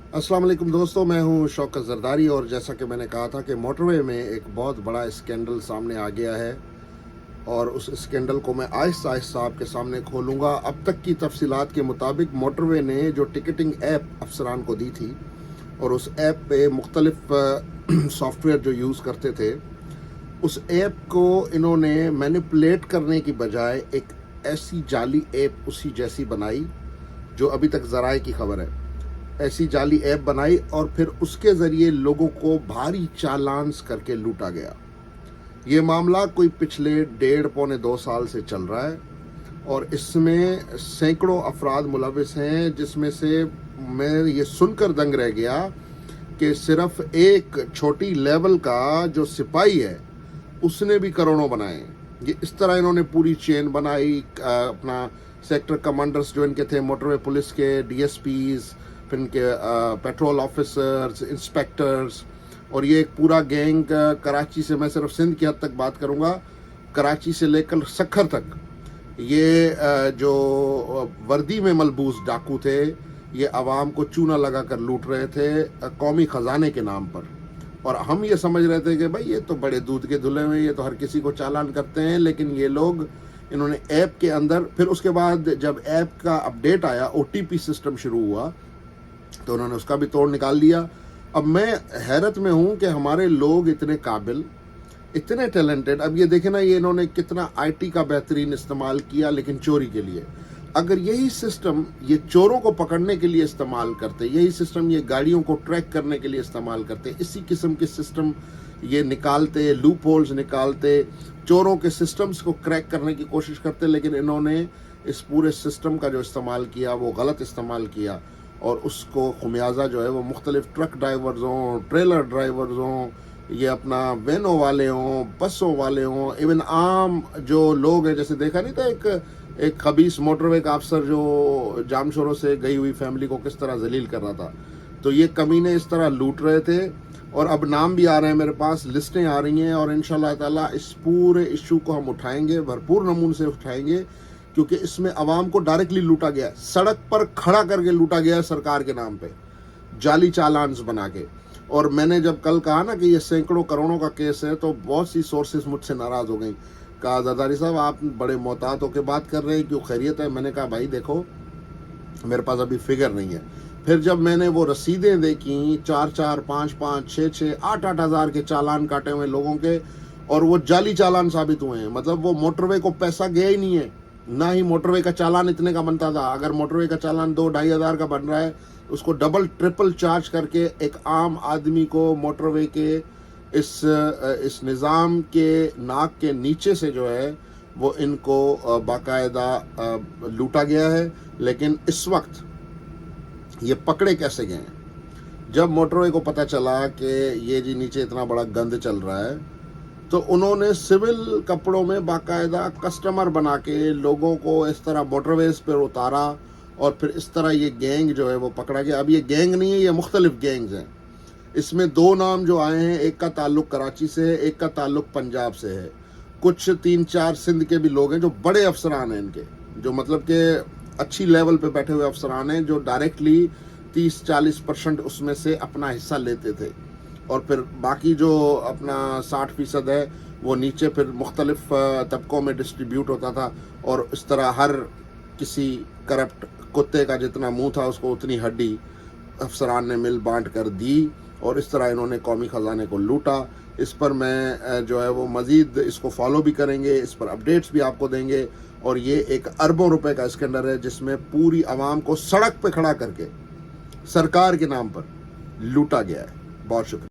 अस्सलाम वालेकुम दोस्तों, मैं हूं शौकत ज़रदारी। और जैसा कि मैंने कहा था कि मोटरवे में एक बहुत बड़ा स्कैंडल सामने आ गया है और उस स्कैंडल को मैं आहिस्ता आहिस्ता आपके सामने खोलूँगा। अब तक की तफसीलात के मुताबिक मोटरवे ने जो टिकटिंग ऐप अफसरान को दी थी और उस ऐप पे मुख्तलिफ सॉफ्टवेयर जो यूज़ करते थे, उस ऐप को इन्होंने मैनिपुलेट करने की बजाय एक ऐसी जाली ऐप उसी जैसी बनाई जो अभी तक ज़राए की खबर है। ऐसी जाली ऐप बनाई और फिर उसके ज़रिए लोगों को भारी चालान्स करके लूटा गया। ये मामला कोई पिछले 1.5-2 साल से चल रहा है और इसमें सैकड़ों अफराद मुलविस हैं, जिसमें से मैं ये सुनकर दंग रह गया कि सिर्फ एक छोटी लेवल का जो सिपाही है उसने भी करोड़ों बनाए। ये इस तरह इन्होंने पूरी चेन बनाई। अपना सेक्टर कमांडर्स जो इनके थे, मोटरवे पुलिस के डीएसपीज, फिर इनके पेट्रोल ऑफिसर्स, इंस्पेक्टर्स, और ये एक पूरा गैंग कराची से, मैं सिर्फ सिंध की हद तक बात करूँगा, कराची से लेकर सखर तक ये जो वर्दी में मलबूस डाकू थे, ये आवाम को चूना लगा कर लूट रहे थे कौमी ख़जाने के नाम पर। और हम ये समझ रहे थे कि भाई ये तो बड़े दूध के धुले हुए, ये तो हर किसी को चालान करते हैं, लेकिन ये लोग इन्होंने ऐप के अंदर, फिर उसके बाद जब ऐप का अपडेट आया, ओटीपी सिस्टम शुरू हुआ, तो उन्होंने उसका भी तोड़ निकाल लिया। अब मैं हैरत में हूँ कि हमारे लोग इतने काबिल, इतने टैलेंटेड। अब ये देखें ना, ये इन्होंने कितना आईटी का बेहतरीन इस्तेमाल किया, लेकिन चोरी के लिए। अगर यही सिस्टम ये चोरों को पकड़ने के लिए इस्तेमाल करते, यही सिस्टम ये गाड़ियों को ट्रैक करने के लिए इस्तेमाल करते, इसी किस्म के सिस्टम ये निकालते, लूप होल्स निकालते, चोरों के सिस्टम्स को क्रैक करने की कोशिश करते, लेकिन इन्होंने इस पूरे सिस्टम का जो इस्तेमाल किया वो गलत इस्तेमाल किया। और उसको खुमियाजा जो है वो मुख्तलिफ ट्रक ड्राइवर्स हों, ट्रेलर ड्राइवर्स हों, ये अपना वैनों वाले हों, बसों वाले हों, इवन आम जो लोग हैं। जैसे देखा नहीं था एक खबीस मोटरवे का अफसर जो जामशोरों से गई हुई फैमिली को किस तरह जलील कर रहा था। तो ये कमीने इस तरह लूट रहे थे। और अब नाम भी आ रहे हैं मेरे पास, लिस्टें आ रही हैं, और इंशाल्लाह ताला इस पूरे इशू को हम उठाएंगे, भरपूर नमूने से उठाएंगे, क्योंकि इसमें आवाम को डायरेक्टली लूटा गया, सड़क पर खड़ा करके लूटा गया सरकार के नाम पे, जाली चालान्स बना के। और मैंने जब कल कहा ना कि ये सैकड़ों करोड़ों का केस है, तो बहुत सी सोर्सेज मुझसे नाराज़ हो गई। कहा, ज़रदारी साहब आप बड़े मोहतात होकर बात कर रहे हैं, क्यों, खैरियत है? मैंने कहा भाई देखो, मेरे पास अभी फिगर नहीं है। फिर जब मैंने वो रसीदें देखी, 4-4, 5-5, 6-6, 8-8 हज़ार के चालान काटे हुए लोगों के, और वो जाली चालान साबित हुए हैं। मतलब वो मोटरवे को पैसा गया ही नहीं है, ना ही मोटरवे का चालान इतने का बनता था। अगर मोटरवे का चालान 2-2.5 हज़ार का बन रहा है, उसको डबल ट्रिपल चार्ज करके एक आम आदमी को मोटरवे के इस निज़ाम के नाक के नीचे से जो है वो इनको बाकायदा लूटा गया है। लेकिन इस वक्त ये पकड़े कैसे गए हैं? जब मोटरवे को पता चला कि ये जी नीचे इतना बड़ा गंद चल रहा है, तो उन्होंने सिविल कपड़ों में बाकायदा कस्टमर बना के लोगों को इस तरह मोटरवेज पर उतारा, और फिर इस तरह ये गैंग जो है वो पकड़ा गया। अब ये गैंग नहीं है, ये मुख्तलिफ गैंग्स हैं। इसमें 2 नाम जो आए हैं, एक का ताल्लुक कराची से है, एक का ताल्लुक पंजाब से है। कुछ 3-4 सिंध के भी लोग हैं जो बड़े अफसरान हैं इनके, जो मतलब कि अच्छी लेवल पे बैठे हुए अफसरान हैं, जो डायरेक्टली 30-40% उसमें से अपना हिस्सा लेते थे, और फिर बाकी जो अपना 60% है वो नीचे फिर मुख्तलिफ तबकों में डिस्ट्रीब्यूट होता था। और इस तरह हर किसी करप्ट कुत्ते का जितना मुंह था, उसको उतनी हड्डी अफसरान ने मिल बांट कर दी, और इस तरह इन्होंने कौमी ख़जाने को लूटा। इस पर मैं जो है वो मज़ीद इसको फॉलो भी करेंगे, इस पर अपडेट्स भी आपको देंगे। और ये एक अरबों रुपए का स्कैंडल है, जिसमें पूरी आवाम को सड़क पे खड़ा करके सरकार के नाम पर लूटा गया है। बहुत शुक्रिया।